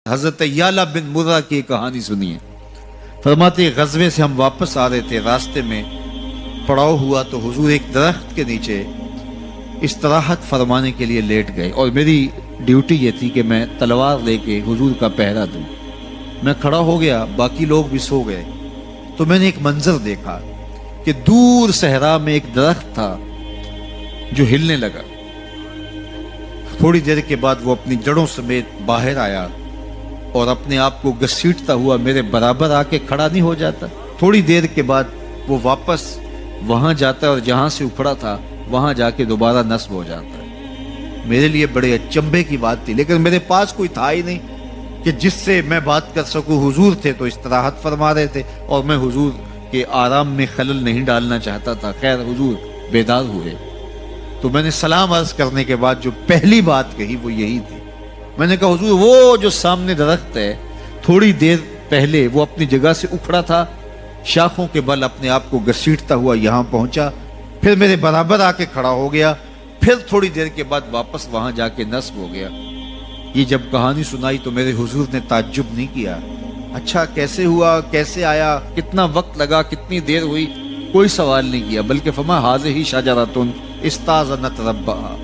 حضرت یعلا بن مرہ کی کہانی سنیے۔ فرماتے غزوے سے ہم واپس آ رہے تھے، راستے میں پڑاؤ ہوا تو حضور ایک درخت کے نیچے استراحت فرمانے کے لیے لیٹ گئے، اور میری ڈیوٹی یہ تھی کہ میں تلوار لے کے حضور کا پہرا دوں۔ میں کھڑا ہو گیا، باقی لوگ بھی سو گئے، تو میں نے ایک منظر دیکھا کہ دور صحرا میں ایک درخت تھا جو ہلنے لگا۔ تھوڑی دیر کے بعد وہ اپنی جڑوں سمیت باہر آیا اور اپنے آپ کو گھسیٹتا ہوا میرے برابر آ کے کھڑا نہیں ہو جاتا۔ تھوڑی دیر کے بعد وہ واپس وہاں جاتا ہے اور جہاں سے اکھڑا تھا وہاں جا کے دوبارہ نصب ہو جاتا ہے۔ میرے لیے بڑے اچنبھے کی بات تھی، لیکن میرے پاس کوئی تھا ہی نہیں کہ جس سے میں بات کر سکوں۔ حضور تھے تو استراحت فرما رہے تھے اور میں حضور کے آرام میں خلل نہیں ڈالنا چاہتا تھا۔ خیر حضور بیدار ہوئے تو میں نے سلام عرض کرنے کے بعد جو پہلی بات کہی وہ یہی تھی۔ میں نے کہا حضور وہ جو سامنے درخت ہے تھوڑی دیر پہلے وہ اپنی جگہ سے اکھڑا تھا، شاخوں کے بل اپنے آپ کو گھسیٹتا ہوا یہاں پہنچا، پھر میرے برابر آ کے کھڑا ہو گیا، پھر تھوڑی دیر کے بعد واپس وہاں جا کے نصب ہو گیا۔ یہ جب کہانی سنائی تو میرے حضور نے تعجب نہیں کیا، اچھا کیسے ہوا، کیسے آیا، کتنا وقت لگا، کتنی دیر ہوئی، کوئی سوال نہیں کیا، بلکہ فرمایا ہاذہ شجرۃ استاذنت ربھا،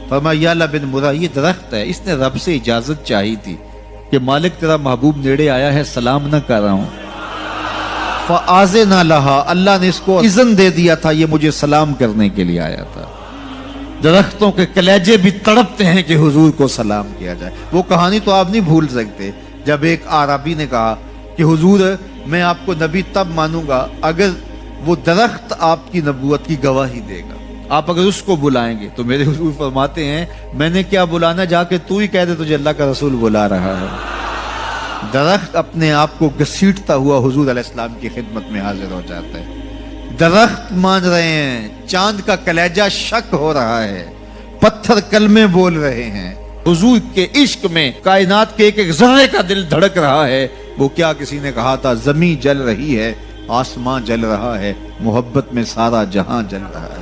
فرمایا یعلا بن مرہ یہ درخت ہے، اس نے رب سے اجازت چاہی تھی کہ مالک تیرا محبوب نیڑے آیا ہے، سلام نہ کر رہا ہوں، فآذن لہا، اللہ نے اس کو اذن دے دیا تھا، یہ مجھے سلام کرنے کے لیے آیا تھا۔ درختوں کے کلیجے بھی تڑپتے ہیں کہ حضور کو سلام کیا جائے۔ وہ کہانی تو آپ نہیں بھول سکتے جب ایک اعرابی نے کہا کہ حضور میں آپ کو نبی تب مانوں گا اگر وہ درخت آپ کی نبوت کی گواہی دے گا، آپ اگر اس کو بلائیں گے۔ تو میرے حضور فرماتے ہیں میں نے کیا بلانا، جا کے تو ہی کہہ دے تجھے اللہ کا رسول بلا رہا ہے۔ درخت اپنے آپ کو گھسیٹتا ہوا حضور علیہ السلام کی خدمت میں حاضر ہو جاتا ہے۔ درخت مان رہے ہیں، چاند کا کلیجہ شک ہو رہا ہے، پتھر کلمے بول رہے ہیں، حضور کے عشق میں کائنات کے ایک ایک ذرے کا دل دھڑک رہا ہے۔ وہ کیا کسی نے کہا تھا، زمین جل رہی ہے، آسمان جل رہا ہے، محبت میں سارا جہاں جل رہا ہے۔